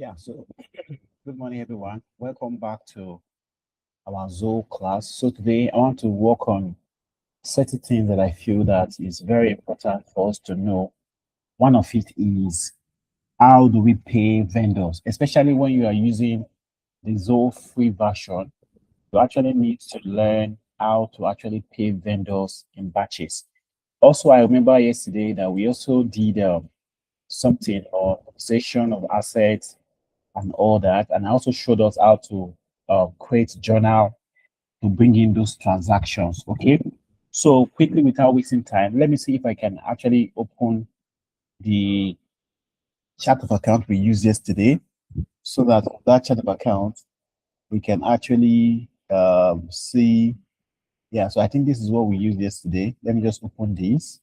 Yeah, so good morning, everyone. Welcome back to our Zoho class. So today I want to work on certain things that I feel that is very important for us to know. One of it is how do we pay vendors, especially when you are using the Zoho free version. You actually need to learn how to actually pay vendors in batches. Also, I remember yesterday that we also did something on session of assets and all that. And I also showed us how to create journal to bring in those transactions. Okay. So quickly, without wasting time, let me see if I can actually open the chart of account we used yesterday, so that that chart of account we can actually see. Yeah. So I think this is what we used yesterday. Let me just open this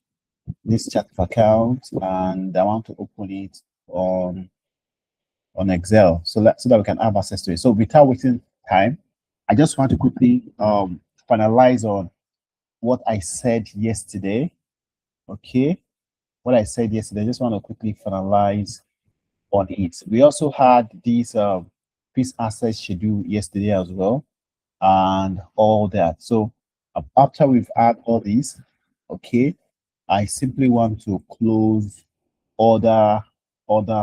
chart of account, and I want to open it on Excel so that we can have access to it. So without wasting time, I just want to quickly finalize on what I said yesterday. Okay, what I said yesterday. I just want to quickly finalize on it. We also had this fixed asset schedule yesterday as well, and all that. So after we've had all this, okay, I simply want to close other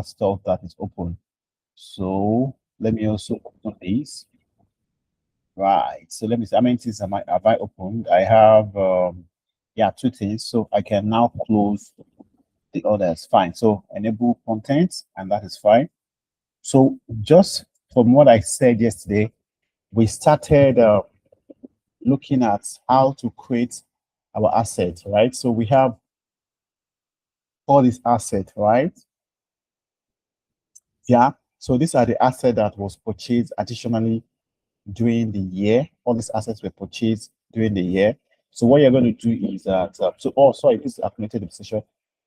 stuff that is open. So let me also open this. Right. So let me see how many things have I opened? I have yeah, two things. So I can now close the others. Fine. So enable content, and that is fine. So just from what I said yesterday, we started looking at how to create our assets, right? So we have all these assets, right? Yeah. So these are the assets that was purchased additionally during the year. All these assets were purchased during the year. So what you're going to do is that, sorry, this is accumulated depreciation.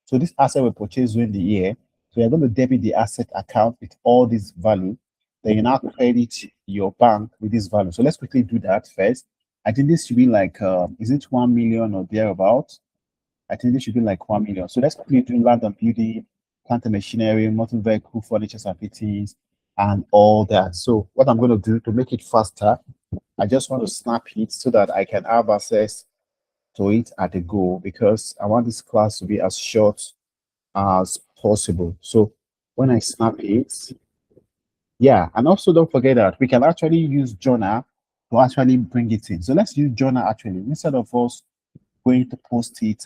So this asset were purchased during the year. So you're going to debit the asset account with all this value. Then you now credit your bank with this value. So let's quickly do that first. I think this should be like, is it 1 million or thereabout? I think this should be like 1 million. So let's quickly do land and building, plant and machinery, motor vehicle, furniture and fittings, and all that. So what I'm going to do to make it faster, I just want to snap it so that I can have access to it at the go, because I want this class to be as short as possible. So when I snap it, yeah, and also don't forget that we can actually use Journal to actually bring it in. So let's use Journal actually instead of us going to post it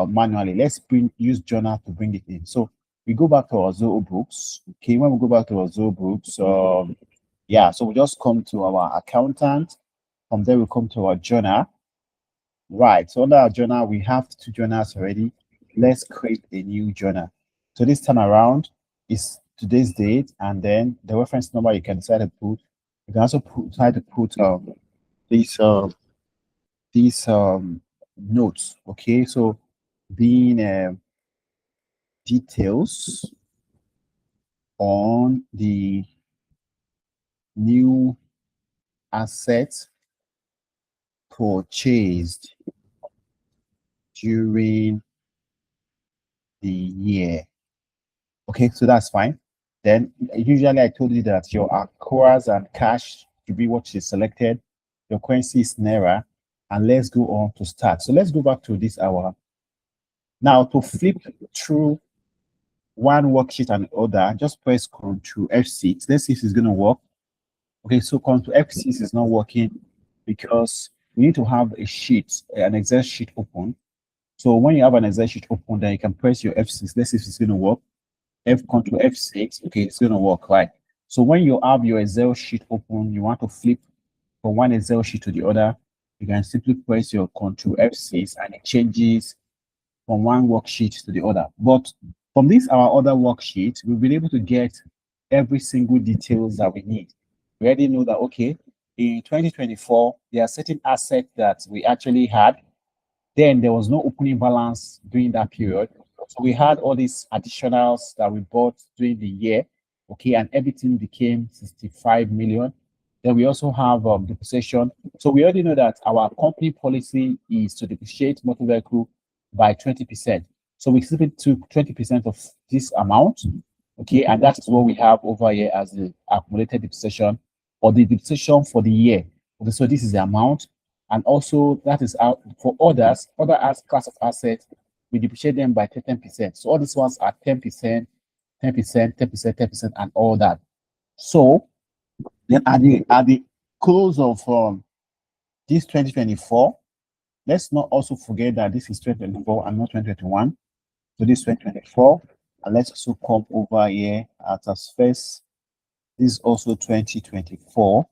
manually. Let's use Journal to bring it in. So we go back to our Zoho Books. Okay, when we go back to our Zoho Books, yeah, so we just come to our accountant. From there, we come to our journal. Right, so under our journal, we have two journals already. Let's create a new journal. So this time around is today's date, and then the reference number you can decide to put. You can also try to put these these notes. Okay, so being details on the new asset purchased during the year. Okay, so that's fine. Then usually I told you that your accruals and cash should be what is selected. Your currency is Naira. And let's go on to start. So let's go back to this hour. Now to flip through one worksheet and other, just press Ctrl F6. Let's see if it's going to work. Okay, so Ctrl F6 is not working because you need to have a sheet, an Excel sheet open. So when you have an Excel sheet open, then you can press your F6. Let's see if it's going to work. Ctrl F6. Okay, it's going to work, right? So when you have your Excel sheet open, you want to flip from one Excel sheet to the other, you can simply press your Ctrl F6 and it changes from one worksheet to the other. But from this, our other worksheet, we'll be able to get every single details that we need. We already know that, okay, in 2024, there are certain assets that we actually had. Then there was no opening balance during that period. So we had all these additionals that we bought during the year, okay, and everything became 65 million. Then we also have depreciation. So we already know that our company policy is to depreciate motor vehicle by 20%. So we simply took 20% of this amount, Okay, and that is what we have over here as the accumulated depreciation or the depreciation for the year. Okay, so this is the amount, and also that is out for other as class of assets, we depreciate them by 10%. So all these ones are 10%, 10%, 10%, 10%, and all that. So then at the close of this 2024, let's not also forget that this is 2024 and not 2021. So this 2024, and let's also come over here at as first. This is also 2024.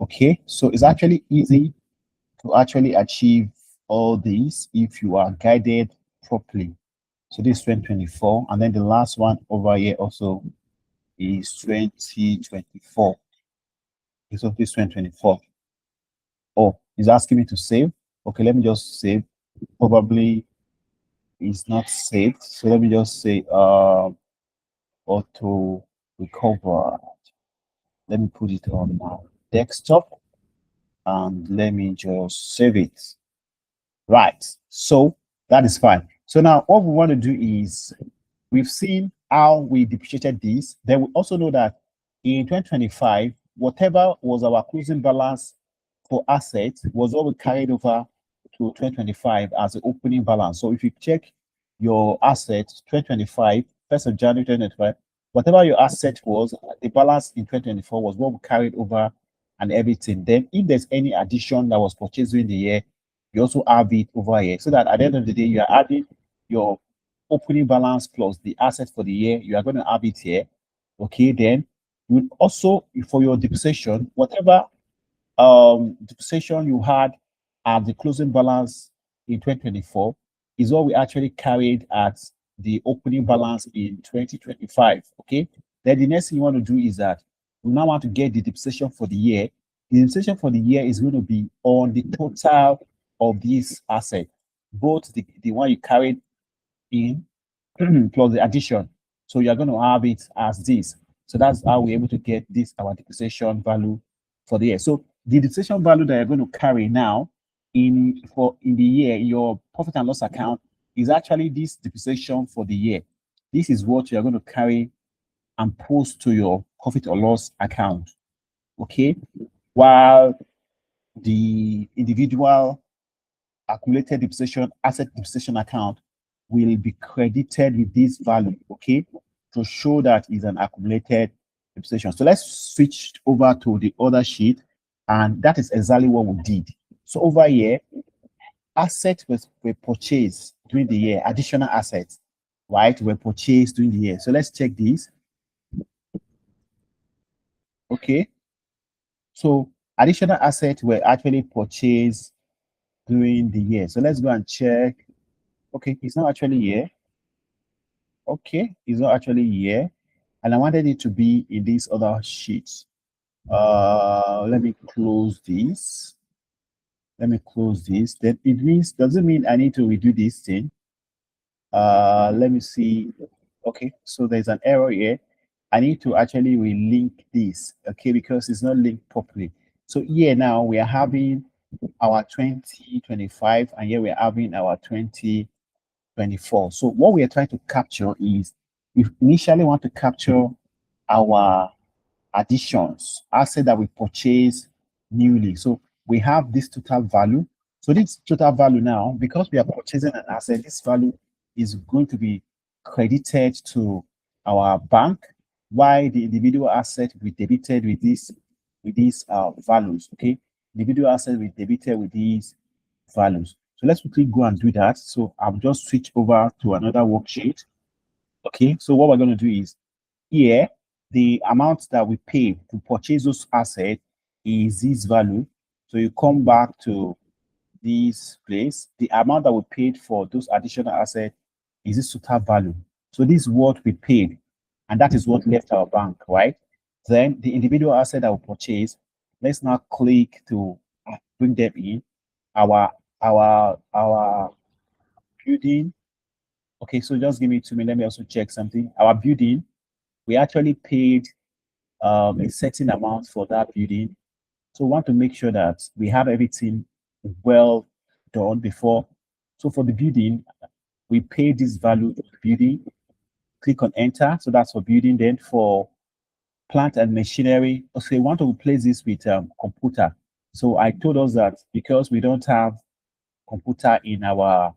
Okay, so it's actually easy to actually achieve all these if you are guided properly. So this is 2024, and then the last one over here also is 2024. Okay, so this 2024. Oh, it's asking me to save. Okay, let me just save. Probably it's not saved. So let me just say auto recover. Let me put it on my desktop and let me just save it. Right. So that is fine. So now what we want to do is we've seen how we depreciated this. Then we also know that in 2025, whatever was our closing balance for assets was what we carried over to 2025 as the opening balance. So if you check your assets 2025, 1st of January 2025, whatever your asset was, the balance in 2024 was what we carried over and everything. Then if there's any addition that was purchased during the year, you also have it over here. So that at the end of the day, you are adding your opening balance plus the asset for the year, you are going to have it here. Okay, then you also for your depreciation, whatever depreciation you had at the closing balance in 2024 is what we actually carried at the opening balance in 2025. Okay, then the next thing you want to do is that we now want to get the depreciation for the year. The depreciation for the year is going to be on the total of this asset, both the one you carried in plus the addition. So you're going to have it as this. So that's how we're able to get this our depreciation value for the year. So the depreciation value that you're going to carry now in the year, your profit and loss account is actually this depreciation for the year. This is what you're going to carry and post to your profit or loss account. Okay. While the individual accumulated depreciation, asset depreciation account will be credited with this value, okay, to show that is an accumulated depreciation. So let's switch over to the other sheet, and that is exactly what we did. So over here, assets were purchased during the year, additional assets, right, were purchased during the year. So let's check this. Okay, so additional assets were actually purchased during the year. So let's go and check. Okay, it's not actually here. Okay, it's not actually here. And I wanted it to be in these other sheets. Let me close this. Let me close this. Then it means, does it mean I need to redo this thing? Let me see. Okay, so there's an error here. I need to actually relink this, okay, because it's not linked properly. So here now we are having our 2025 and here we are having our 2024. So what we are trying to capture is we initially want to capture our additions, asset that we purchased newly. So we have this total value. So this total value now, because we are purchasing an asset, this value is going to be credited to our bank, while the individual asset will be debited with these values. Okay, individual asset will be debited with these values. So let's quickly go and do that. So I'll just switch over to another worksheet. Okay, so what we're going to do is here, the amount that we pay to purchase those assets is this value. So you come back to this place, the amount that we paid for those additional assets is this total value. So this is what we paid, and that is what left our bank, right? Then the individual asset that we purchase, let's now click to bring them in. Our building. Okay, so just give me 2 minutes. Let me also check something. Our building, we actually paid a certain amount for that building. So we want to make sure that we have everything well done before. So for the building, we pay this value to the building. click on enter. So that's for building. Then for plant and machinery, okay, we want to replace this with computer. So I told us that because we don't have computer in our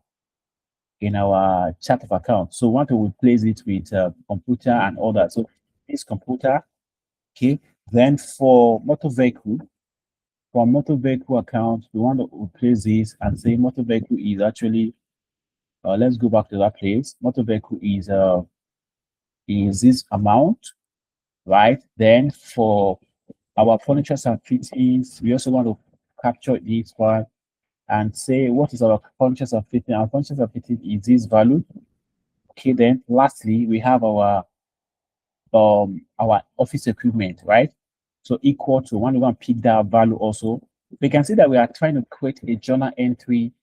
chart of account, so we want to replace it with computer and all that. So this computer, okay. Then for motor vehicle account, we want to replace this and say motor vehicle is actually. Let's go back to that place. Motor vehicle is this amount, right? Then for our furniture and fittings, we also want to capture this one and say what is our furniture and fitting. Our furniture and fitting is this value. Okay, then lastly, we have our office equipment, right? So equal to one, we want to pick that value also. We can see that we are trying to create a journal entry.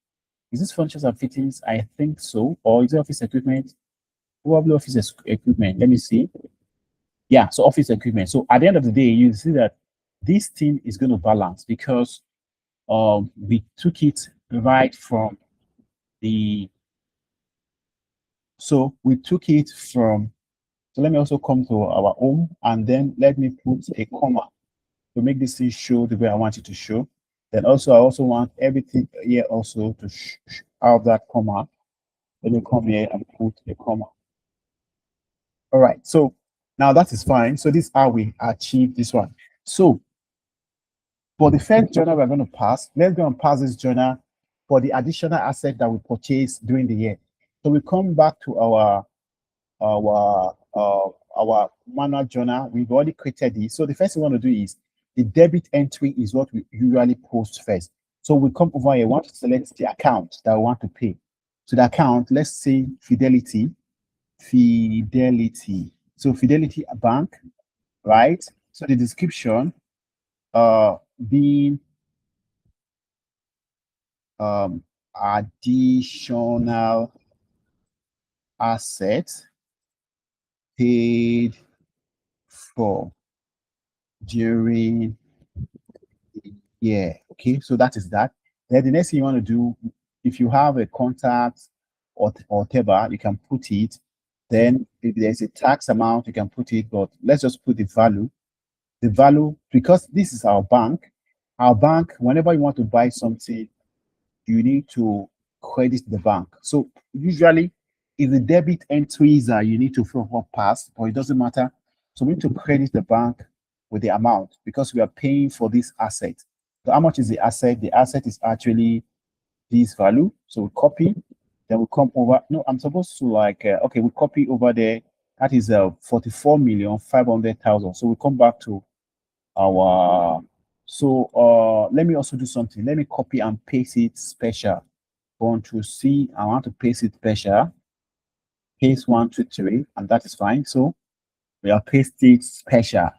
Is this furniture and fittings? I think so. Or is it office equipment? Probably office equipment. Let me see. Yeah, so office equipment. So at the end of the day, you see that this thing is going to balance because we took it right from the. So we took it from. So let me also come to our home and then let me put a comma to make this thing show the way I want it to show. Then also I also want everything here also to have that comma. Let me come here and put a comma. All right, so now that is fine. So this is how we achieve this one. So for the first journal we're going to pass, let's go and pass this journal for the additional asset that we purchased during the year. So we come back to our manual journal. We've already created this. So the first thing we want to do is the debit entry is what we usually post first. So we come over here, we want to select the account that we want to pay. So the account, let's say Fidelity. So Fidelity Bank, right? So the description being additional assets paid for during the year. Okay, so that is that. Then the next thing you want to do, if you have a contact or whatever, you can put it. Then if there's a tax amount, you can put it, but let's just put the value. The value, because this is our bank, whenever you want to buy something, you need to credit the bank. So usually, if the debit entries are you need to fill up past, or it doesn't matter. So we need to credit the bank with the amount because we are paying for this asset. So how much is the asset? The asset is actually this value. So we copy, then we come over. No, I'm supposed to like okay, we copy over there. That is 44,500,000. So we come back to our let me also do something. Let me copy and paste it special. Control C. I want to paste it special. Paste 1, 2, 3, and that is fine. So we are pasted special.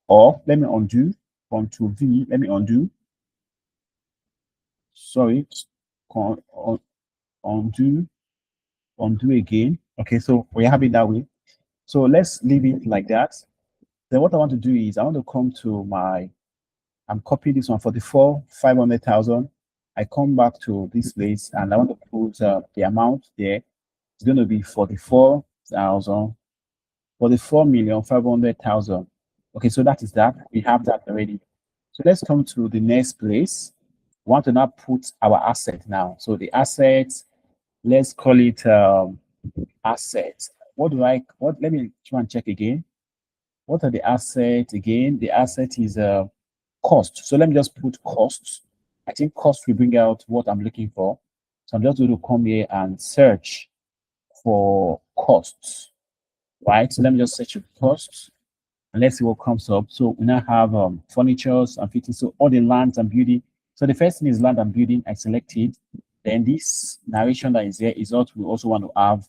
Or let me undo. Control V. Let me undo. Sorry. Undo. Undo again. Okay, so we have it that way. So let's leave it like that. Then what I want to do is I want to come to I'm copying this one 500,000. I come back to this place and I want to put the amount there. It's going to be 44,500,000. Okay, so that is that. We have that already. So let's come to the next place. We want to now put our asset now. So the assets, let's call it assets. Let me try and check again. What are the assets again? The asset is cost. So let me just put costs. I think cost will bring out what I'm looking for. So I'm just going to come here and search for costs, right? So let me just search for costs and let's see what comes up. So we now have furnitures and fitting. So all the lands and building. So the first thing is land and building. I selected. Then this narration that is here is what we also want to have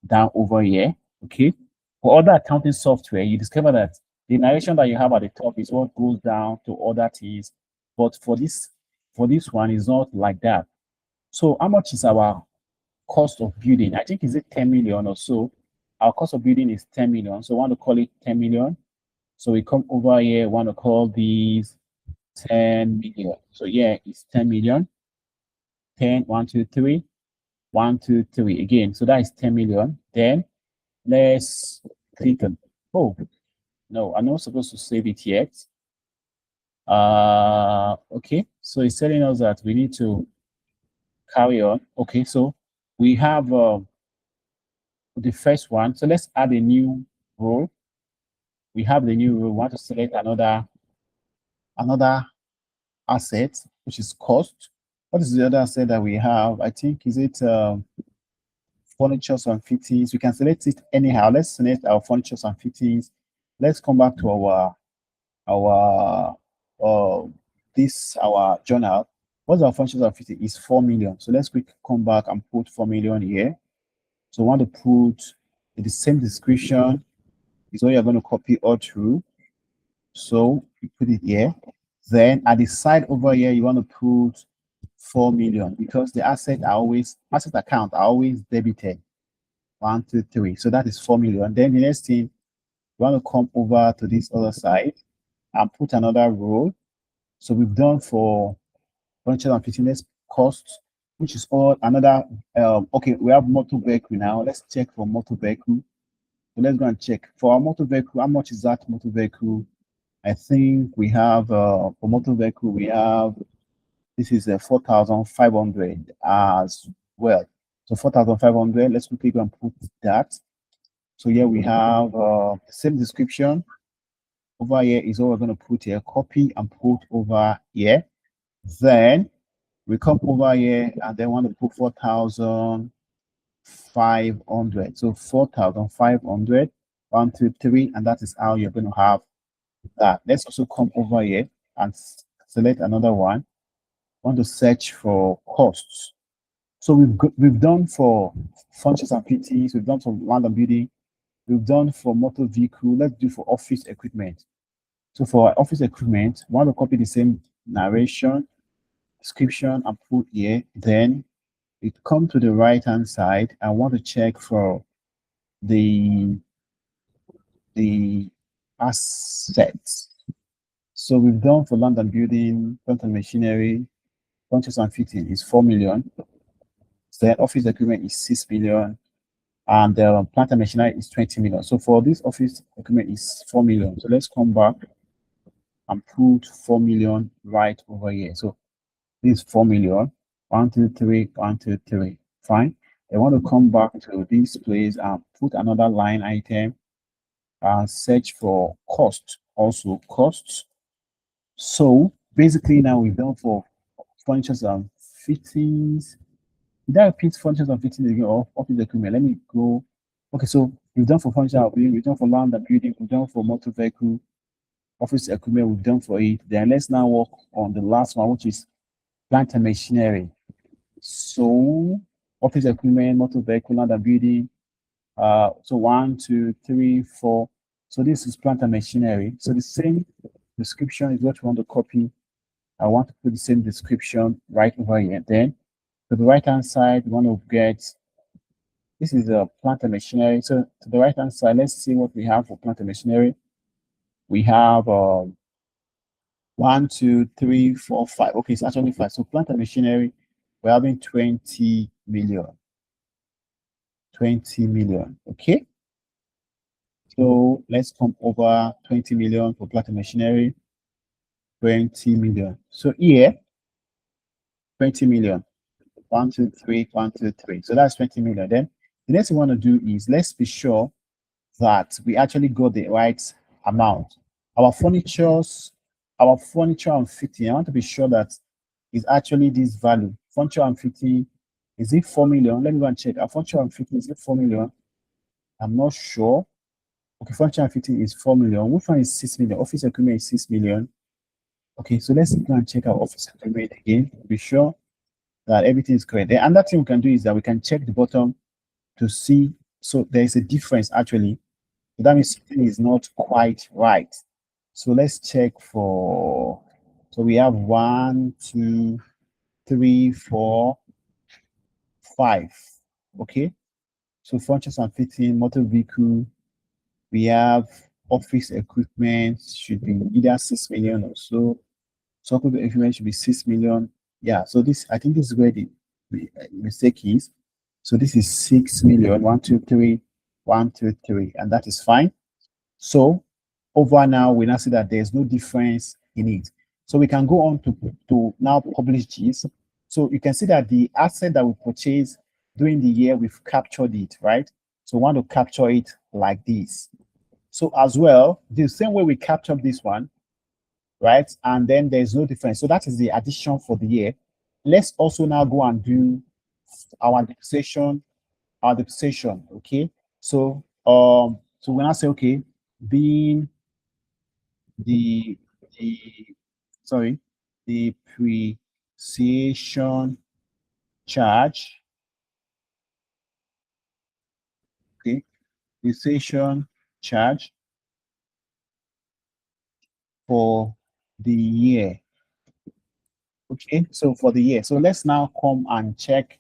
down over here. Okay. For other accounting software, you discover that the narration that you have at the top is what goes down to other things. But for this one, is not like that. So how much is our cost of building? I think is it 10 million or so. Our cost of building is 10 million. So I want to call it 10 million. So we come over here, want to call these 10 million. So yeah, it's 10 million. 10, 1, 2, 3, 1, 2, 3 again. So that is 10 million. Then Let's click on, oh, no, I'm not supposed to save it yet. Okay, so it's telling us that we need to carry on. Okay, so we have the first one. So let's add a new role. We have the new role. We want to select another asset, which is cost. What is the other asset that we have? I think, is it furniture and fittings? We can select it anyhow. Let's select our furniture and fittings. Let's come back to our our journal. What's our furniture and fittings? Is 4 million. So let's quick come back and put 4 million here. So I want to put the same description is what you're going to copy all through. So you put it here. Then at the side over here, you want to put 4 million because the asset account are always debited. 1, 2, 3. So that is 4 million. Then the next thing, you want to come over to this other side and put another row. So we've done for furniture and fittings costs, which is all another. Okay, we have motor vehicle now. Let's check for motor vehicle. So let's go and check for our motor vehicle. How much is that motor vehicle? I think we have for motor vehicle we have this is 4,500 as well. So 4,500. Let's quickly go and put that. So here we have the same description. Over here is what we're going to put here. Copy and put over here. Then we come over here and then want to put 4,500. So 4,500. 1, 2, 3, and that is how you're going to have that. Let's also come over here and select another one. Want to search for costs. So we've done for functions and PTs, we've done for land and building, we've done for motor vehicle. Let's do for office equipment. So for office equipment, want to copy the same narration, description, and put here. Then it come to the right hand side. I want to check for the assets. So we've done for land and building, plant and machinery, functions and fitting is 4 million. Then office equipment is 6 million, and plant and machinery is 20 million. So for this office equipment is 4 million. So let's come back and put 4 million right over here. So this is 4 million. 1, 2, 3, 1, 2, 3. Fine. I want to come back to this place and put another line item and search for cost. Also costs. So basically now we've done for furniture and fittings. Did I repeat furniture and fittings again or office equipment? Let me go. Okay, so we've done for furniture and building, we've done for land and building, we've done for motor vehicle, office equipment, we've done for it. Then let's now work on the last one, which is plant and machinery. So office equipment, motor vehicle, land and building. So 1, 2, 3, 4. So this is plant and machinery. So the same description is what we want to copy. I want to put the same description right over here. Then to the right hand side, we want to get this is a plant and machinery. So to the right hand side, let's see what we have for plant and machinery. We have 1, 2, 3, 4, 5. Okay, it's actually 5. So plant and machinery, we're having 20 million. 20 million. Okay. So let's come over 20 million for plant and machinery. 20 million. So here, 20 million. 1, 2, 3, 1, 2, 3. So that's 20 million. Then the next thing we want to do is let's be sure that we actually got the right amount. Our furniture and fitting, I want to be sure that is actually this value. Furniture and fitting, is it 4 million? Let me go and check. Our furniture and fitting, is it 4 million? I'm not sure. Okay, furniture and fitting is 4 million. Which one is 6 million? Office equipment is 6 million. Okay, so let's go and check our office equipment again to be sure that everything is correct. The other thing we can do is that we can check the bottom to see. So there is a difference actually. So that means something is not quite right. So let's check for. So we have 1, 2, 3, 4, 5. Okay. So furniture and fitting, motor vehicle. We have office equipment should be either 6 million or so. So equipment should be 6 million. Yeah, so this, I think this is where the mistake is. So this is 6 million. 1, 2, 3, 1, 2, 3, and that is fine. So over now, we now see that there's no difference in it. So we can go on to now publish this. So you can see that the asset that we purchased during the year, we've captured it, right? So we want to capture it like this. So as well, the same way we captured this one, right? And then there's no difference. So that is the addition for the year. Let's also now go and do our depreciation, okay? So when I say, okay, being the the sorry, the depreciation charge, okay, depreciation charge for the year. Okay, so for the year. So let's now come and check.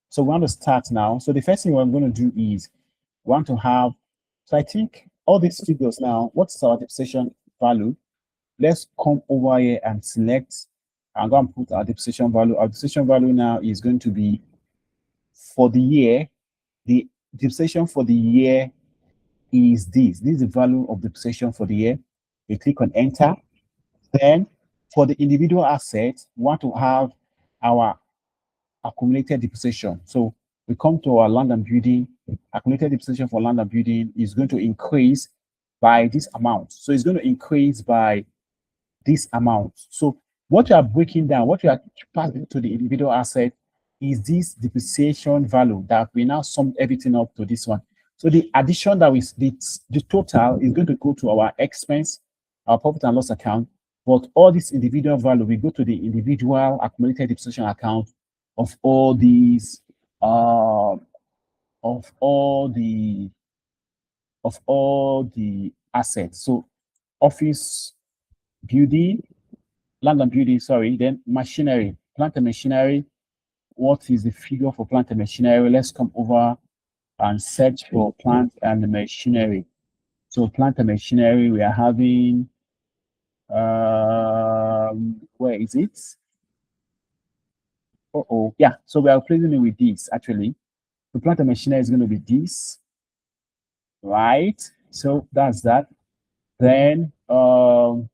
So we want to start now. So the first thing we're going to do is we want to have, so I think all these figures now, what's our depreciation value? Let's come over here and select and go and put our depreciation value. Our depreciation value now is going to be for the year. The depreciation for the year is this. This is the value of depreciation for the year. We click on enter. Then for the individual assets, we want to have our accumulated depreciation. So we come to our land and building. Accumulated depreciation for land and building is going to increase by this amount. So it's going to increase by this amount. So what you are breaking down, what you are passing to the individual asset is this depreciation value that we now sum everything up to this one. So the addition that we the total is going to go to our expense, our profit and loss account. But all this individual value, we go to the individual accumulated depreciation account of all these of all the assets. So office building, land and building, sorry, then machinery, plant and machinery. What is the figure for plant and machinery? Let's come over and search for plant and machinery. So plant and machinery, we are having, where is it? Yeah, so we are replacing it with this, actually. The plant and machinery is going to be this, right? So that's that. Then the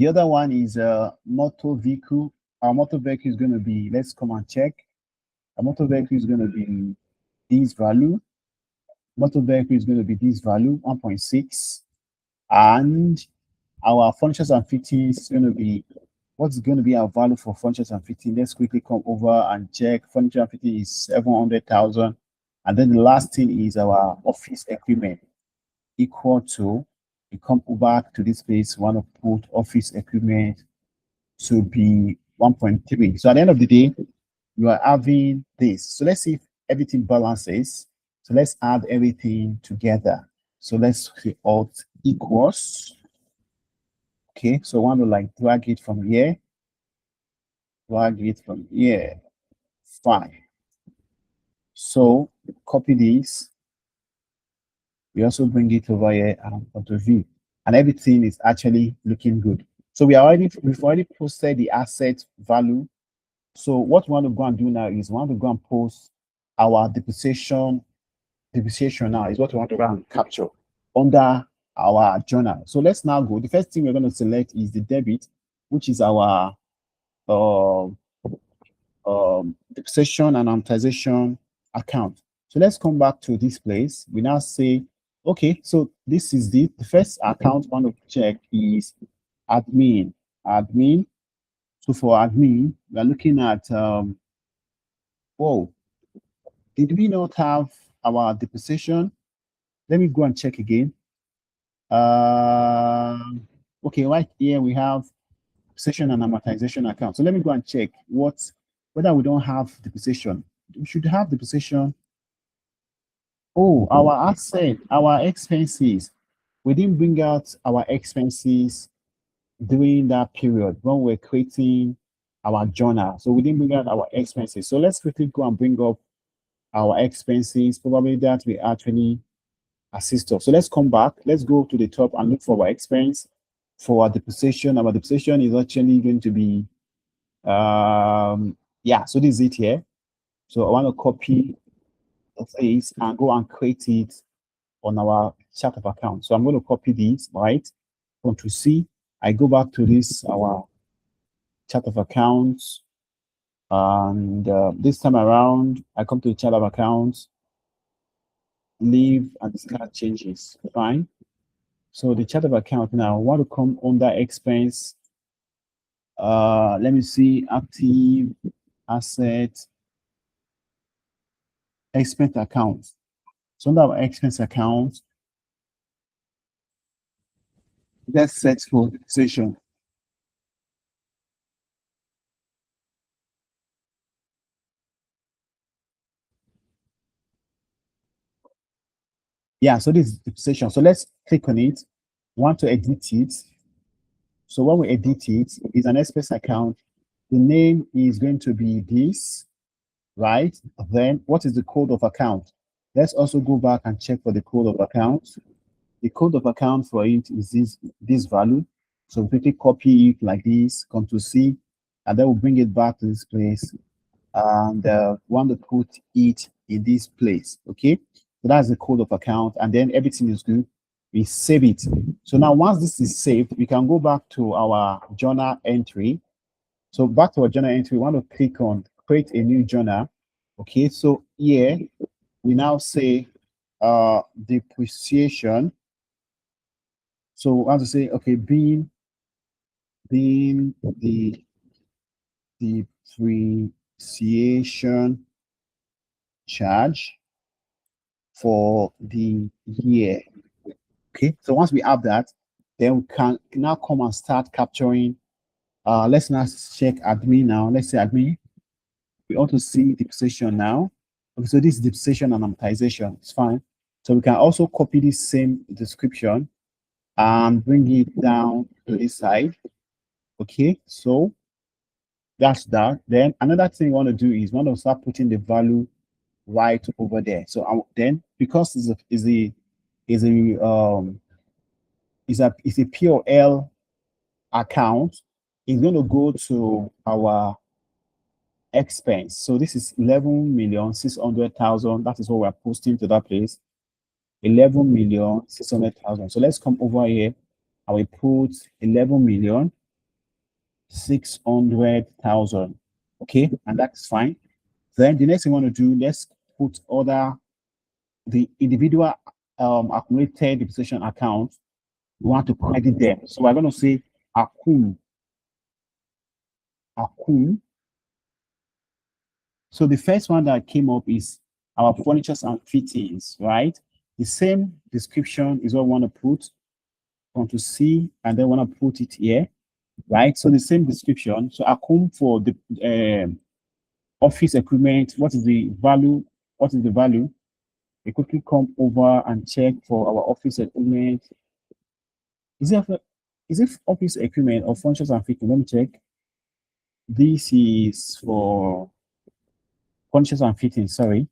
other one is motor vehicle. Our motor vehicle is going to be, let's come and check. Our motor vehicle is going to be this value. Motor vehicle is going to be this value, 1.6. And our furnitures and fittings is going to be, what's going to be our value for furnitures and fitting? Let's quickly come over and check. Furniture and fitting is 700,000. And then the last thing is our office equipment, equal to, we come over to this place, we want to put office equipment to be 1.3. So at the end of the day, you are having this. So let's see if everything balances. So let's add everything together. So let's create alt equals. Okay, so I want to like drag it from here. Drag it from here. Fine. So copy this. We also bring it over here and onto view. And everything is actually looking good. So we've already posted the asset value. So what we want to go and do now is we want to go and post our depreciation. Depreciation now is what we want to go and capture under our journal. So let's now go. The first thing we're going to select is the debit, which is our depreciation and amortization account. So let's come back to this place. We now say, okay, so this is the first account I want to check is admin. Admin. So for admin, we are looking at, whoa, did we not have our depreciation? Let me go and check again. Okay, right here we have depreciation and amortization account. So let me go and check whether we don't have depreciation. We should have depreciation. Oh, our asset, our expenses. We didn't bring out our expenses during that period when we're creating our journal. So we didn't bring out our expenses. So let's quickly go and bring up our expenses. Probably that we actually assist us. So let's come back. Let's go to the top and look for our expense for our depreciation. Our depreciation is actually going to be, yeah, so this is it here. So I want to copy this and go and create it on our chart of account. So I'm going to copy this, right? Control C. I go back to this, our chart of accounts. And this time around, I come to the chart of accounts, leave and discard changes. Fine. So the chart of account now, I want to come under expense. Let me see, active asset, expense account. So under our expense account, let's set for session. Yeah, so this is the session. So let's click on it. Want to edit it. So when we edit it, it's an expense account. The name is going to be this, right? Then what is the code of account? Let's also go back and check for the code of account. The code of account for it is this value. So we quickly copy it like this, Control C, and then we'll bring it back to this place. And want to put it in this place. Okay, so that's the code of account, and then everything is good. We save it. So now once this is saved, we can go back to our journal entry. So back to our journal entry, we want to click on create a new journal. Okay, so here we now say depreciation. So we want to say, okay, being the depreciation charge for the year. Okay, so once we have that, then we can now come and start capturing. Let's now check admin now. Let's say admin. We ought to see depreciation now. Okay, so this is depreciation and amortization. It's fine. So we can also copy this same description and bring it down to this side. Okay, so that's that. Then another thing we want to do is we want to start putting the value right over there. So then because is a POL account, it's going to go to our expense. So this is 11,600,000. That is what we're posting to that place. 11,600,000. So let's come over here and we put 11,600,000. Okay, and that's fine. Then the next thing we want to do, let's put the individual accumulated depreciation account. We want to credit them. So we're going to say accum. So the first one that came up is our furnitures and fittings, right? The same description is what we want to put onto C, and then want to put it here, right? So the same description. So accum for the office equipment. What is the value? What is the value? We quickly come over and check for our office equipment. Is it office equipment or functions and fittings? Let me check. This is for furnitures and fittings. Sorry,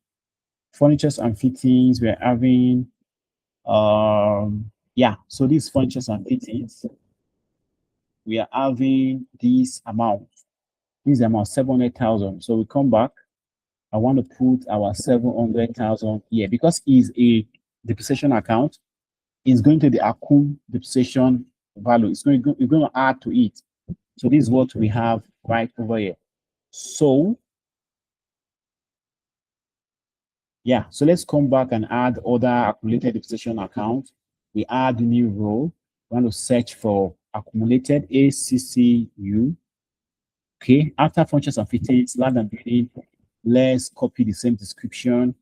furnitures and fittings. We're having yeah. So these furnitures and fittings. We are having this amount. This amount 700,000. So we come back. I want to put our 700,000 here because it's a depreciation account. It's going to the accrued depreciation value. You're going to add to it. So this is what we have right over here. So yeah, so let's come back and add other accumulated depreciation account. We add a new row. We want to search for accumulated ACCU. Okay, after functions and fittings, land and building, let's copy the same description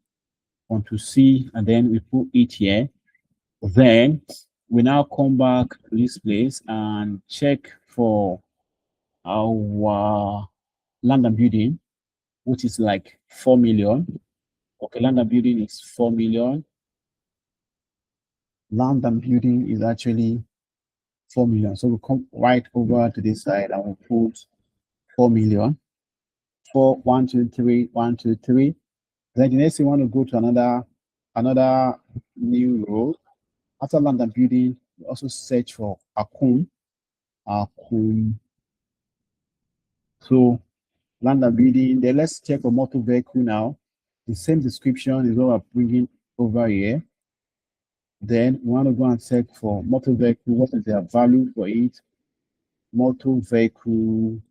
onto C, and then we put it here. Then we now come back to this place and check for our land and building, which is like 4 million. Okay, land and building is 4 million. Land and building is actually 4 million. So we'll come right over to this side and we'll put 4 million. 4, 1, 2, 3, 1, 2, 3. Then the next thing, we want to go to another new row. After land and building, we also search for accum. So land and building. Then let's check for motor vehicle now. The same description is what we're bringing over here. Then we want to go and check for motor vehicle. What is their value for it? Motor vehicle.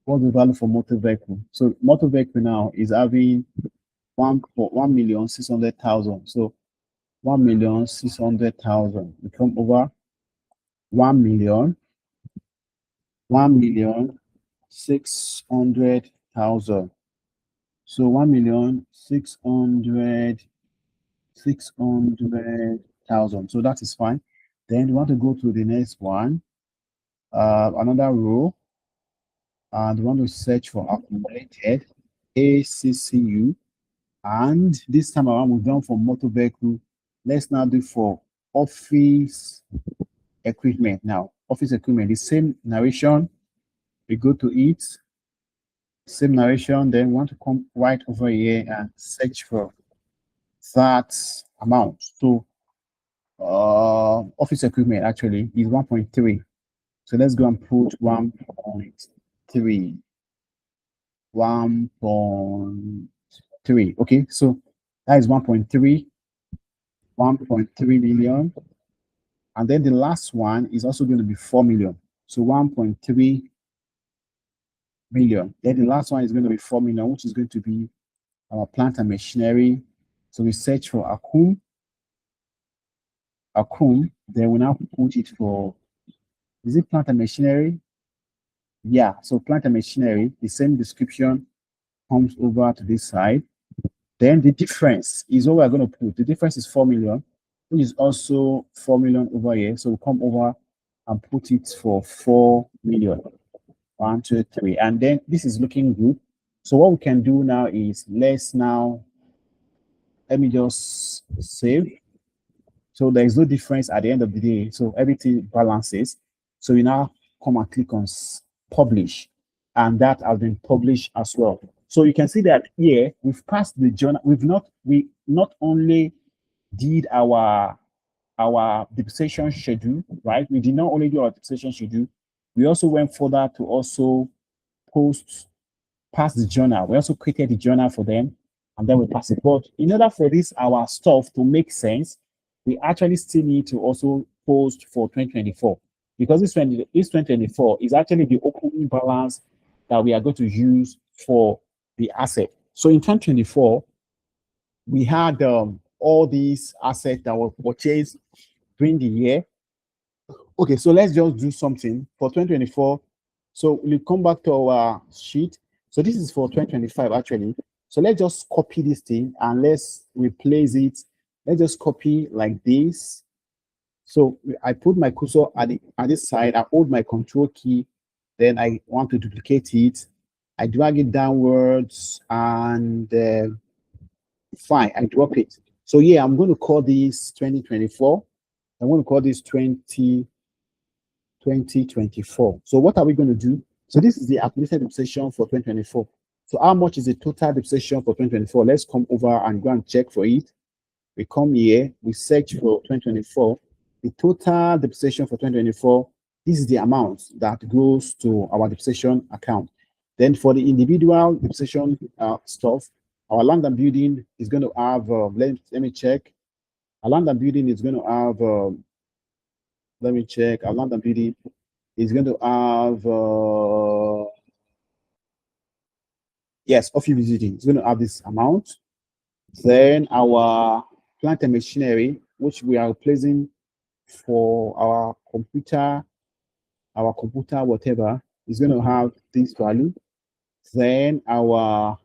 What's the value for motor vehicle? So motor vehicle now is having 1,600,000. So 1,600,000. We come over 1,000,000, 1,600,000. So 1,600,000. So that is fine. Then we want to go to the next one, another row, and we want to search for accumulated ACCU. And this time around, we've done for motor vehicle. Let's now do for office equipment. Now, office equipment, the same narration. We go to it, same narration. Then we want to come right over here and search for that amount. So, office equipment actually is 1.3. So let's go and put 1.3. 1.3. Okay, so that is 1.3 million. And then the last one is also going to be 4 million. So 1.3 million. Then the last one is going to be 4 million, which is going to be our plant and machinery. So we search for Akum. Then we now put it for, is it plant and machinery? Yeah, so plant and machinery, the same description comes over to this side. Then the difference is what we're going to put. The difference is 4 million, which is also 4 million over here. So we'll come over and put it for 4 million. 1, 2, 3. And then this is looking good. So what we can do now is let me just save. So there is no difference at the end of the day. So everything balances. So we now come and click on publish, and that has been published as well. So you can see that here we've passed the journal. We not only did our depreciation schedule, right? We did not only do our depreciation schedule, we also went further to also pass the journal. We also created the journal for them, and then we pass it. But in order for this our stuff to make sense, we actually still need to also post for 2024, because this 2024 is actually the opening balance that we are going to use for the asset. So in 2024, we had all these assets that were purchased during the year. Okay, so let's just do something for 2024. So we'll come back to our sheet. So this is for 2025 actually. So let's just copy this thing and let's replace it. Let's just copy like this. So I put my cursor at this side. I hold my control key. Then I want to duplicate it. I drag it downwards and fine, I drop it. So yeah, I'm going to call this 2024. I'm going to call this 2024. So what are we going to do? So this is the accumulated depreciation for 2024. So how much is the total depreciation for 2024? Let's come over and go and check for it. We come here, we search for 2024. The total depreciation for 2024, this is the amount that goes to our depreciation account. Then for the individual depreciation stuff, our land and building is going to have, let me check. Our land and building is going to have, let me check. Our land and building is going to have, yes, office visiting is going to have this amount. Then our plant and machinery, which we are replacing for our computer, whatever, is going to have this value. Then our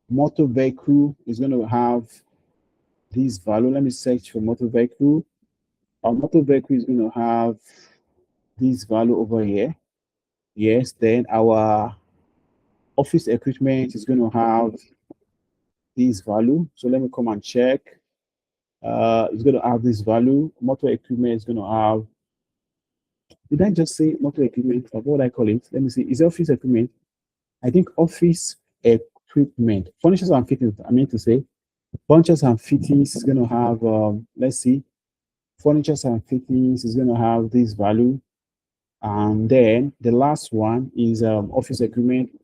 motor vehicle is going to have this value. Let me search for motor vehicle. Our motor vehicle is going to have this value over here. Yes, then our office equipment is going to have this value. So let me come and check. It's going to have this value. Motor equipment is going to have, did I just say motor equipment? What would I call it? Let me see. Is it office equipment? I think office equipment. Furnitures and fittings, I mean to say. Furnitures and fittings is going to have, let's see. Furnitures and fittings is going to have this value. And then the last one is office equipment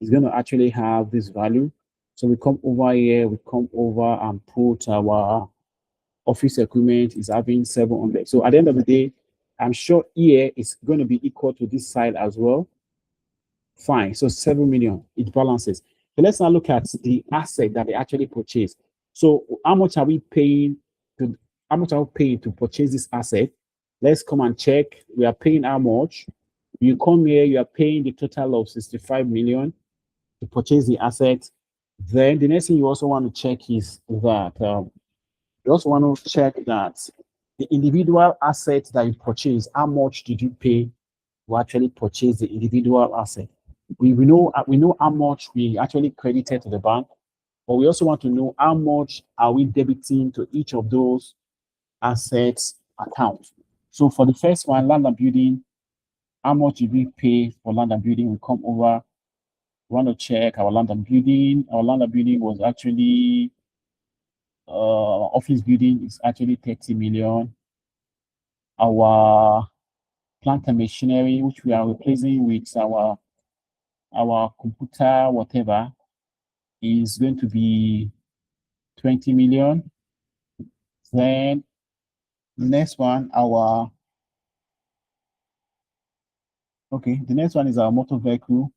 is going to actually have this value. So we come over here, we come over and put our office equipment is having 700. So at the end of the day, I'm sure here is going to be equal to this side as well. Fine. So 7 million, it balances. So let's now look at the asset that they actually purchased. So how much are we paying to how much are we paying to purchase this asset? Let's come and check. We are paying how much? You come here, you are paying the total of 65 million to purchase the asset. Then the next thing you also want to check is that you also want to check that the individual asset that you purchase, how much did you pay to actually purchase the individual asset? We know how much we actually credited to the bank, but we also want to know how much are we debiting to each of those assets accounts. So for the first one, land and building, how much did we pay for land and building? We come over, we want to check our land and building. Our land and building was actually office building is actually 30 million. Our plant and machinery, which we are replacing with our computer, whatever, is going to be 20 million. Then the next one, the next one is our motor vehicle.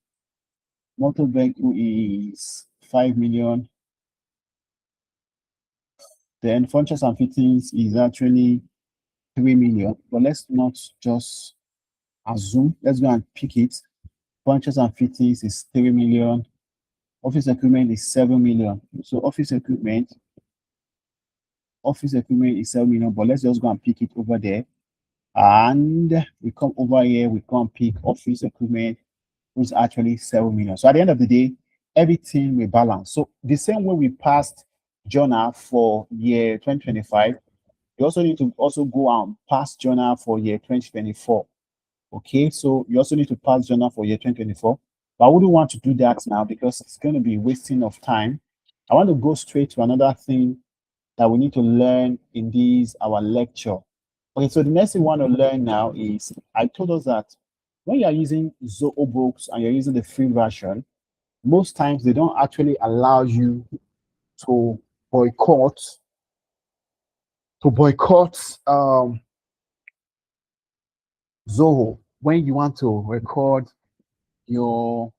Motor vehicle is 5 million. Then furnitures and fittings is actually 3 million. But let's not just assume, let's go and pick it. Furnitures and fittings is 3 million. Office equipment is 7 million. So office equipment is 7 million, but let's just go and pick it over there. And we come over here, we come pick office equipment, which is actually 7 million. So at the end of the day, everything will balance. So the same way we passed journal for year 2025, you also need to also go and pass journal for year 2024. Okay, so you also need to pass journal for year 2024. But I wouldn't want to do that now because it's going to be wasting of time. I want to go straight to another thing that we need to learn in this our lecture. Okay, so the next thing we want to learn now is I told us that when you are using Zoho Books and you're using the free version, most times they don't actually allow you to boycott Zoho when you want to record your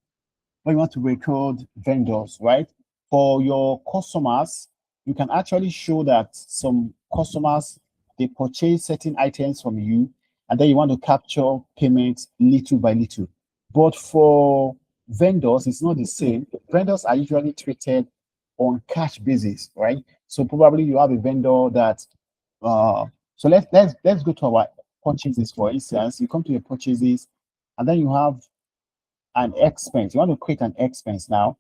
when you want to record vendors, right? For your customers, you can actually show that some customers they purchase certain items from you, and then you want to capture payments little by little. But for vendors, it's not the same. Vendors are usually treated on cash basis, right? So probably you have a vendor that so let's go to our purchases, for instance. You come to your purchases, and then you have an expense. You want to create an expense now.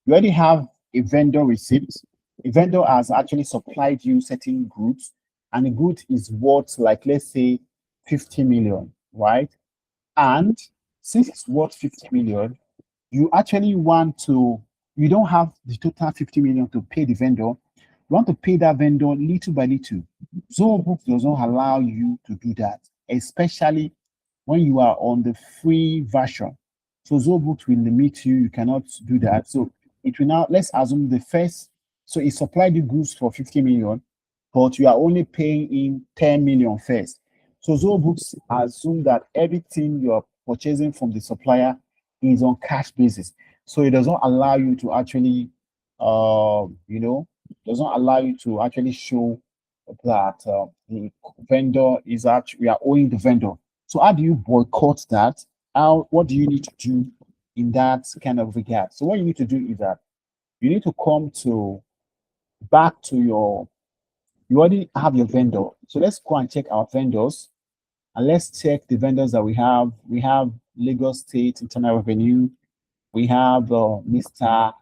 You already have a vendor receipt. A vendor has actually supplied you certain goods, and the good is worth, like, let's say 50 million, right? And since it's worth 50 million, you actually want to, you don't have the total 50 million to pay the vendor. You want to pay that vendor little by little. Zoho Books does not allow you to do that, especially when you are on the free version. So Zoho Books will limit you. You cannot do that. So it will now, let's assume the first, so it supplied you goods for 50 million, but you are only paying in 10 million first. So Zoho Books assume that everything you're purchasing from the supplier is on cash basis. So it does not allow you to actually, does not allow you to actually show that the vendor is actually, we are owing the vendor. So how do you boycott that? What do you need to do in that kind of regard? So what you need to do is that you need to come to back to you already have your vendor. So let's go and check our vendors, and let's check the vendors that we have. We have Lagos State Internal Revenue. We have Mr.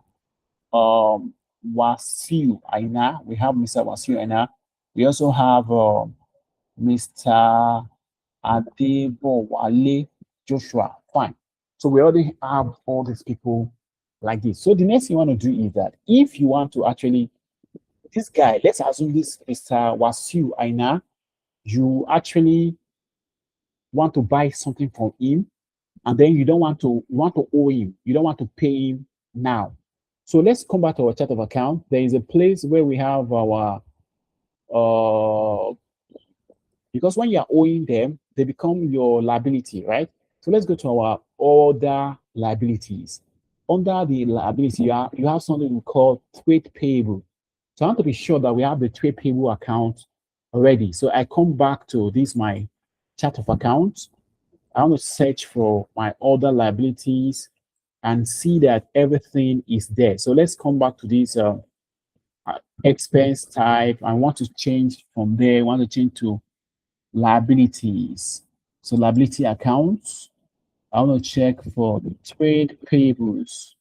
Wasiu Aina. We have Mr. Wasiu Aina. We also have Mr. Adebowale Joshua. Fine. So we already have all these people like this. So the next thing you want to do is that if you want to actually, this guy, let's assume this Mr. Wasiu Aina, you actually want to buy something from him, and then you don't want to, you want to owe him, you don't want to pay him now. So let's come back to our chart of account. There is a place where we have our because when you're owing them, they become your liability, right? So let's go to our other liabilities. Under the liability, you have something we call trade payable. So I want to be sure that we have the trade payable account already. So I come back to this, my chart of accounts. I want to search for my other liabilities and see that everything is there. So let's come back to this expense type. I want to change from there. I want to change to liabilities. So liability accounts. I want to check for the trade payables.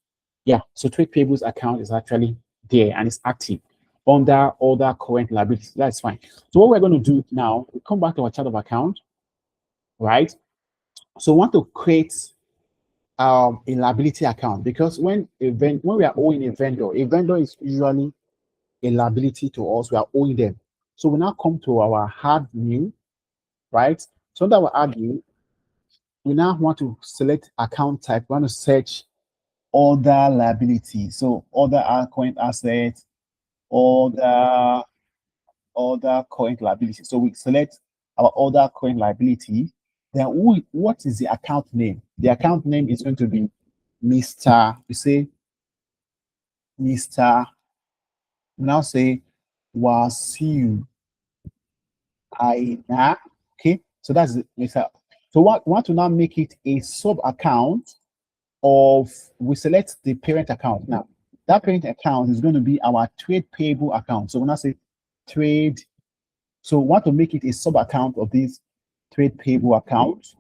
Yeah, so trade payables account is actually there and it's active under other current liabilities. That's fine. So what we're going to do now, we come back to our chart of account, right? So we want to create a liability account because when we are owing a vendor is usually a liability to us. We are owing them. So we now come to our hard new, right? So that will add new. We now want to select account type. We want to search other liability. So other current assets, other current liability. So we select our other current liability. Then what is the account name? The account name is going to be Mr. You say Mr. Now say Wasiu Aina. Okay, so that's it. Mr. So what we want to now make it a sub account of, we select the parent account. Now that parent account is going to be our trade payable account. So when I say trade, so we want to make it a sub account of this trade payable account.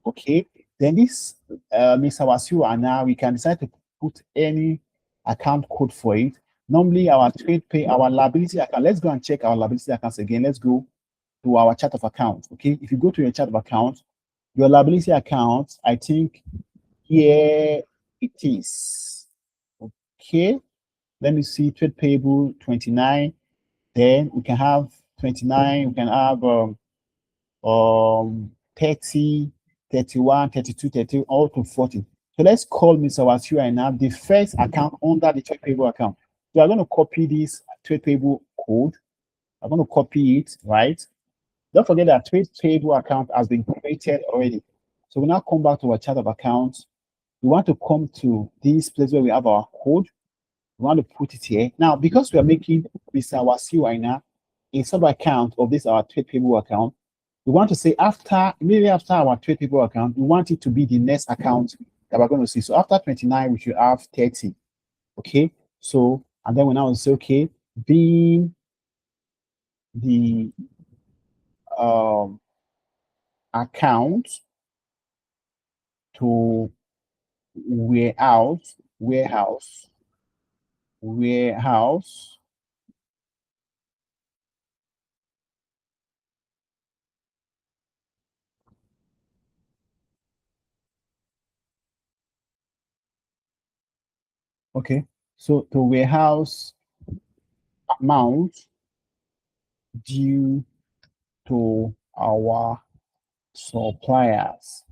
Okay, then this Mr. Wasiu, and now we can decide to put any account code for it. Normally our liability account, let's go and check our liability accounts again. Let's go to our chart of accounts. Okay, if you go to your chart of accounts, your liability account, I think here it is. Okay, let me see, trade payable 29. Then we can have 29, we can have 30, 31, 32, 30, all to 40. So let's call Mr. Wasiu and now the first account under the trade payable account. So I'm going to copy this trade payable code. I'm going to copy it, right? Don't forget that trade payable account has been created already. So we now come back to our chart of accounts. We want to come to this place where we have our code. We want to put it here. Now, because we are making Mr. Wasiu Aina a sub account of this our trade payable account, we want to say immediately after our trade payable account, we want it to be the next account that we're going to see. So after 29, we should have 30. Okay. So, and then we now say, okay, being the account to warehouse. Okay, so to warehouse amount due to our suppliers.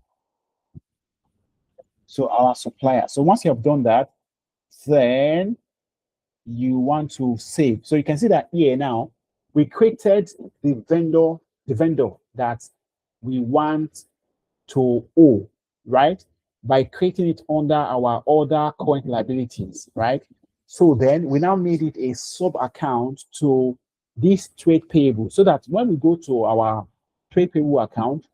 So our suppliers. So once you have done that, then you want to save. So you can see that here now, we created the vendor that we want to owe, right? By creating it under our other current liabilities, right? So then we now made it a sub account to this trade payable so that when we go to our trade payable account,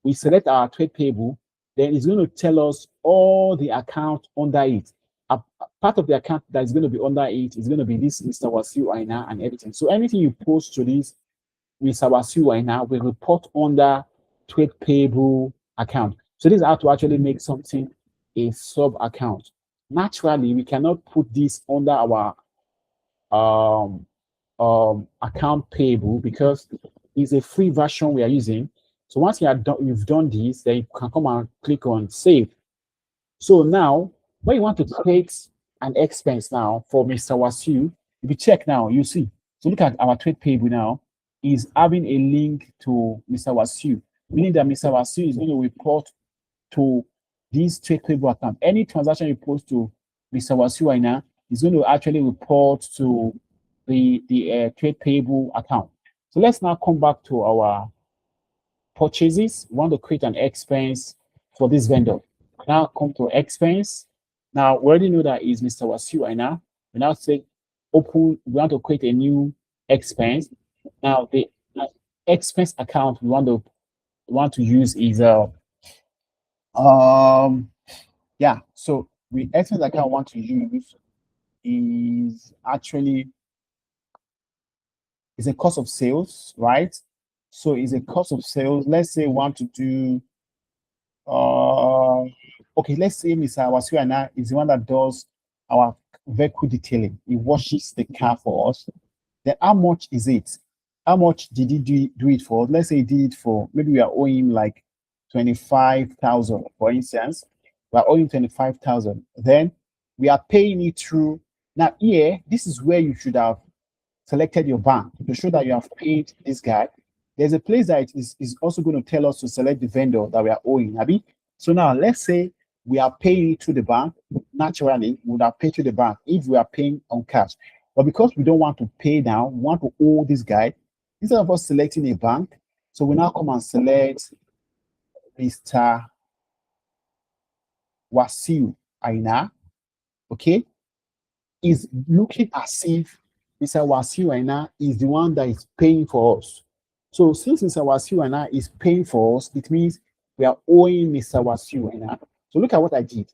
we select our trade payable, then it's going to tell us all the account under it. A part of the account that is going to be under it is going to be this Mr. Wasiu Aina and everything. So anything you post to this Mr. Wasiu Aina will report under trade payable account. So this is how to actually make something a sub account. Naturally, we cannot put this under our account payable because it's a free version we are using. So once you've done this, then you can come and click on save. So now, when you want to create an expense now for Mr. Wasiu, if you check now, you see. So look at our trade payable now is having a link to Mr. Wasiu, meaning that Mr. Wasiu is going to report to this trade payable account. Any transaction you post to Mr. Wasiu Aina, is going to actually report to the trade payable account. So let's now come back to our purchases. We want to create an expense for this vendor. Now come to expense. Now we already know that is Mr. Wasiu Aina. We now say open. We want to create a new expense. Now the expense account we want to use is yeah. So the expense account we want to use is actually is a cost of sales, right? So it's a cost of sales. Let's say we want to do okay, let's say Mr. Wasiuana is the one that does our vehicle detailing. He washes the car for us. Then how much is it? How much did he do it for? Let's say he did it for, maybe we are owing like 25,000, for instance. We are owing 25,000. Then we are paying it through. Now here, this is where you should have selected your bank to show that you have paid this guy. There's a place that is also going to tell us to select the vendor that we are owing, Abby. So now let's say we are paying it to the bank. Naturally, we would have paid to the bank if we are paying on cash. But because we don't want to pay now, we want to owe this guy, instead of us selecting a bank, so we now come and select Mr. Wasiu Aina. Okay, is looking as if Mr. Wasiu Aina is the one that is paying for us. So since Mr. Wasiu Aina is paying for us, it means we are owing Mr. Wasiu Aina. So look at what I did.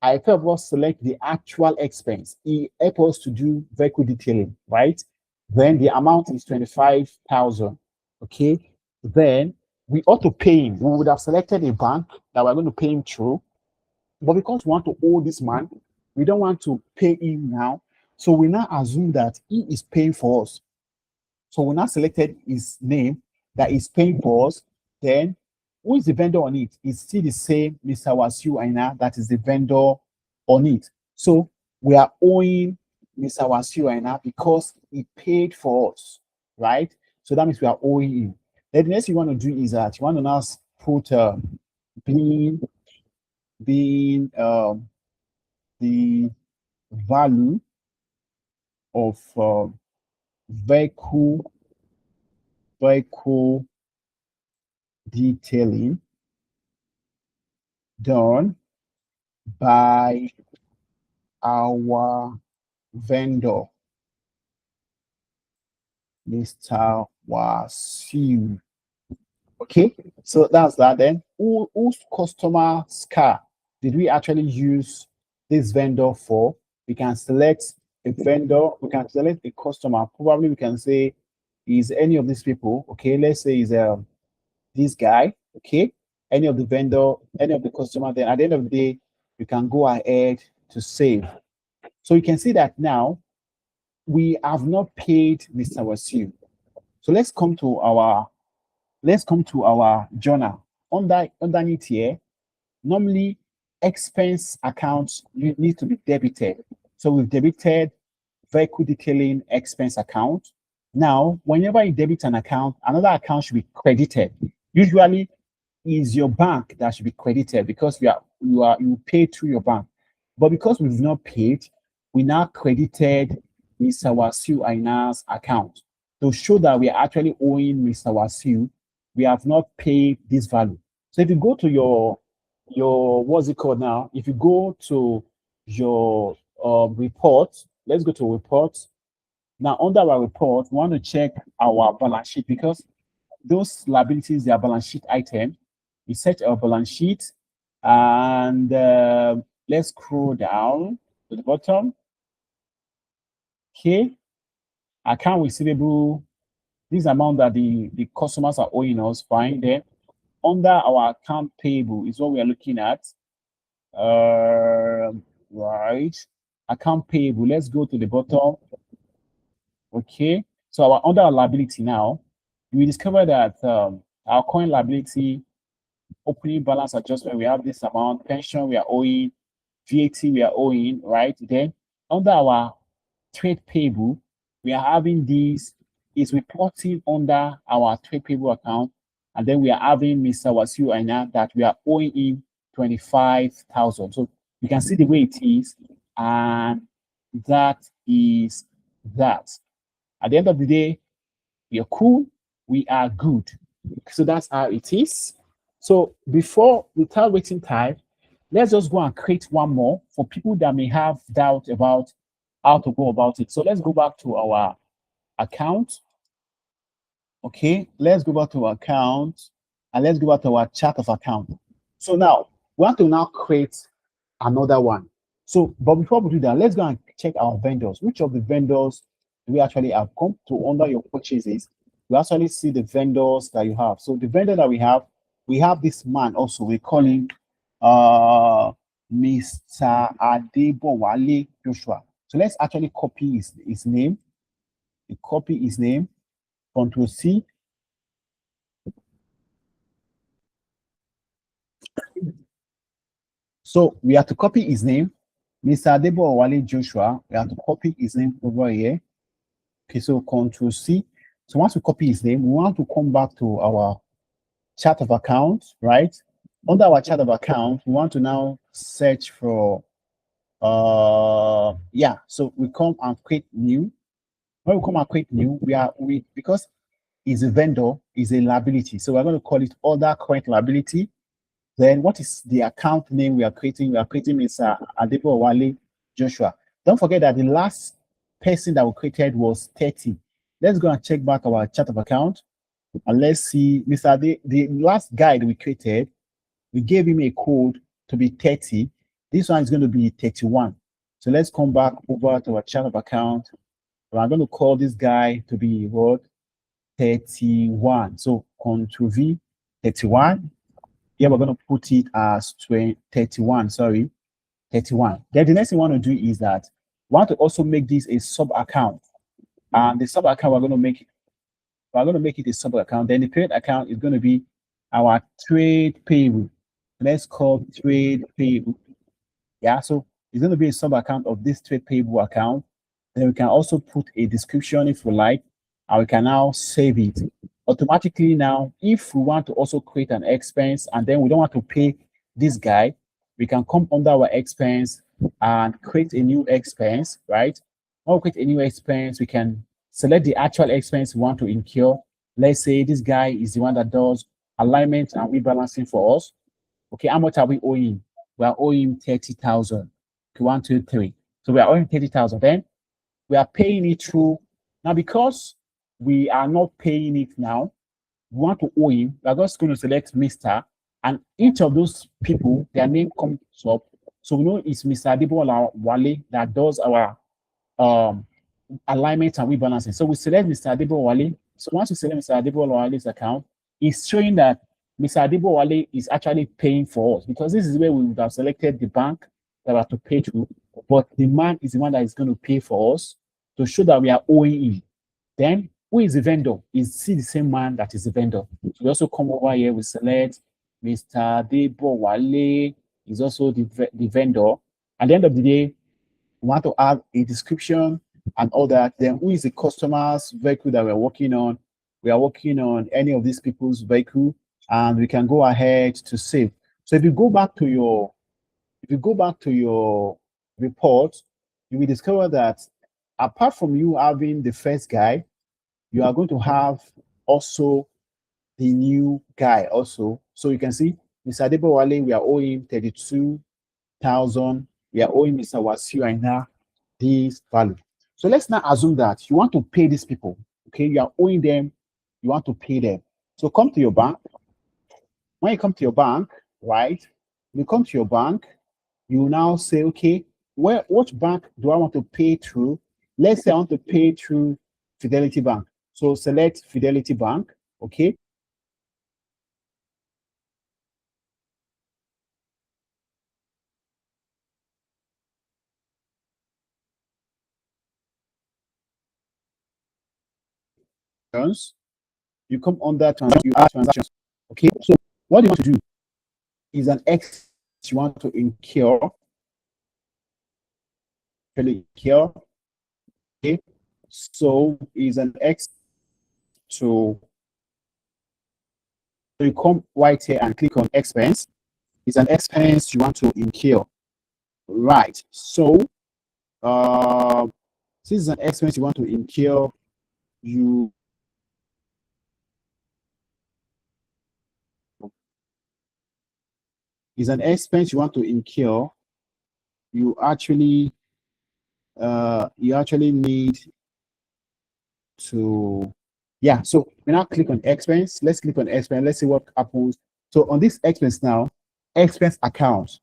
I helped us select the actual expense. He helped us to do vehicle detailing, right? Then the amount is 25,000. Okay. Then we ought to pay him. We would have selected a bank that we're going to pay him through. But because we want to owe this man, we don't want to pay him now. So we now assume that he is paying for us. So we now selected his name that is paying for us. Then who is the vendor on it? It's still the same Mr. Wasiu Aina that is the vendor on it. So we are owing Mr. Wasiu Aina because he paid for us, right? So that means we are owing him. Then the next thing you want to do is that you want to now put being the value of vehicle detailing done by our vendor, Mr. Wasiu. Okay, so that's that. Then whose customer's car did we actually use this vendor for? We can select a vendor, we can select a customer. Probably we can say is any of these people. Okay, let's say is this guy. Okay, any of the vendor, any of the customer. Then at the end of the day, you can go ahead to save. So you can see that now we have not paid Mr. Wasiu. So let's come to our journal. Underneath here, normally expense accounts need to be debited. So we've debited vehicle detailing expense account. Now, whenever you debit an account, another account should be credited. Usually, is your bank that should be credited because you pay through your bank. But because we've not paid, we now credited Mr. Wasiu Aina's account to show that we are actually owing Mr. Wasiu. We have not paid this value. So if you go to your what's it called now? If you go to your report, let's go to report. Now under our report, we want to check our balance sheet because those liabilities, they are balance sheet item. We set our balance sheet and let's scroll down to the bottom. Okay, account receivable, this amount that the customers are owing us, fine. Then under our account payable is what we are looking at. Right, account payable, let's go to the bottom. Okay, so under our liability now, we discover that our current liability opening balance adjustment, we have this amount, pension we are owing, VAT we are owing, right? Then under our trade payable, we are having this is reporting under our trade payable account, and then we are having Mr. Wasiu Aina that we are owing him 25,000. So you can see the way it is, and That is that. At the end of the day, we are cool, we are good. So that's how it is. So before, without wasting time, let's just go and create one more for people that may have doubt about how to go about it. So let's go back to our account. Okay, let's go back to our account and let's go back to our chart of account. So now we want to now create another one. So, but before we do that, let's go and check our vendors. Which of the vendors do we actually have? Come to under your purchases. We actually see the vendors that you have. So the vendor that we have this man also. We call him Mr. Adebowale Joshua. So let's actually copy his name. We copy his name. Control C. So we have to copy his name, Mr. Adebowale Joshua. We have to copy his name over here. Okay, so Control C. So once we copy his name, we want to come back to our chart of account, right? Under our chart of account, we want to now search for yeah. So we come and create new. When we come and create new, we because is a vendor, is a liability. So we're going to call it other current liability. Then what is the account name we are creating? We are creating Mr. Adebowale Joshua. Don't forget that the last person that we created was 30. Let's go and check back our chart of account and let's see Mr. The last guy that we created, we gave him a code to be 30. This one is going to be 31. So let's come back over to our chart of account. I'm going to call this guy to be what? 31. So Ctrl V, 31. Yeah, we're going to put it as 31, sorry, 31. Then the next thing we want to do is that we want to also make this a sub account. And the sub account, we're going to make it a sub account. Then the parent account is going to be our trade payable. Let's call trade payable. Yeah, so it's going to be a sub account of this trade payable account. Then we can also put a description if we like, and we can now save it. Automatically now, if we want to also create an expense and then we don't want to pay this guy, we can come under our expense and create a new expense, right? When we create a new expense, we can select the actual expense we want to incur. Let's say this guy is the one that does alignment and rebalancing for us. Okay, how much are we owing? We are owing 30,000. Okay, 1, 2, 3. So we are owing 30,000. Then we are paying it through. Now, because we are not paying it now, we want to owe him. We're just going to select Mr. And each of those people, their name comes up. So we know it's Mr. Adebola Wale that does our um, alignment and rebalancing. So we select Mr. Adebowale. So once we select Mr. Adebowale's account, it's showing that Mr. Adebowale is actually paying for us because this is where we would have selected the bank that we have to pay to, but the man is the one that is going to pay for us to show that we are owing him. Then who is the vendor? Is see the same man that is the vendor. So we also come over here, we select Mr. Adebowale is also the vendor. At the end of the day, we want to add a description and all that. Then who is the customer's vehicle that we're working on? We are working on any of these people's vehicle, and we can go ahead to save. So if you go back to your report, you will discover that apart from you having the first guy, you are going to have also the new guy also. So you can see Mr. Adebowale, we are owing 32,000. We are owing Mr. Wasiu Aina this value. So let's now assume that you want to pay these people. Okay, you are owing them, you want to pay them. So come to your bank. When you come to your bank, right? You come to your bank, you now say, okay, which bank do I want to pay through? Let's say I want to pay through Fidelity Bank. So select Fidelity Bank, okay? You come under you add transactions. Okay, so what you want to do is an X you want to incur, okay? So is an X to so you come right here and click on expense. Is an expense you want to incur. Right. So Uh, since it's an expense you want to incur, you is an expense you want to incur, you actually need to, yeah. So we now click on expense. Let's click on expense. Let's see what happens. So on this expense now, expense account.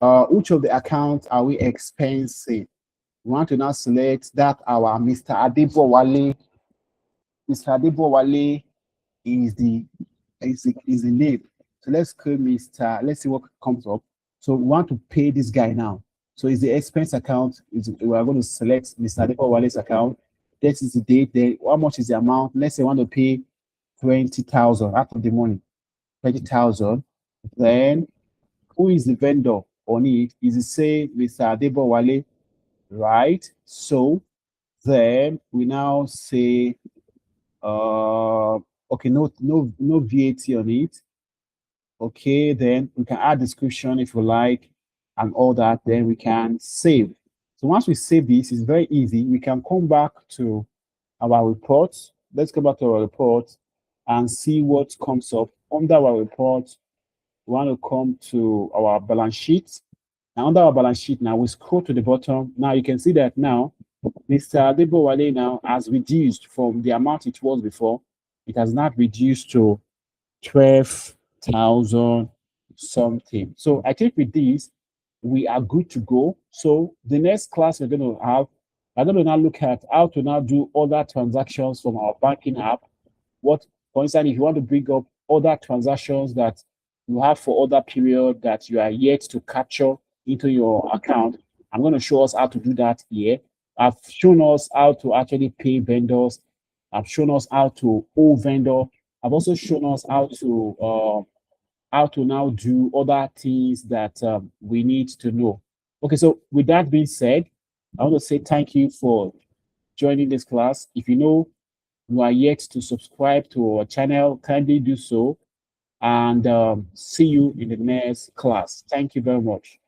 Which of the accounts are we expensing? We want to now select that our Mr. Adebowale. Mr. Adebowale is the name. So let's call Mr. Let's see what comes up. So we want to pay this guy now. So is the expense account. We are going to select Mr. Adebowale's account. This is the date. Then how much is the amount? Let's say we want to pay 20,000 out of the money. 20,000. Then who is the vendor on it? Is it say Mr. Adebowale, right? So then we now say okay, no VAT on it. Okay, then we can add description if you like and all that. Then we can save. So once we save this, it's very easy. We can come back to our report. Let's go back to our report and see what comes up. Under our report, we want to come to our balance sheet. And under our balance sheet now, we scroll to the bottom. Now you can see that now Mr. Adebowale now has reduced from the amount it was before. It has not reduced to 12,000 something. So I think with this, we are good to go. So the next class we're going to have, I'm going to now look at how to now do other transactions from our banking app. What, for instance, if you want to bring up other transactions that you have for other period that you are yet to capture into your account, I'm going to show us how to do that here. I've shown us how to actually pay vendors. I've shown us how to owe vendor. I've also shown us how to now do other things that we need to know. Okay, so with that being said, I want to say thank you for joining this class. If you know you are yet to subscribe to our channel, kindly do so. And see you in the next class. Thank you very much.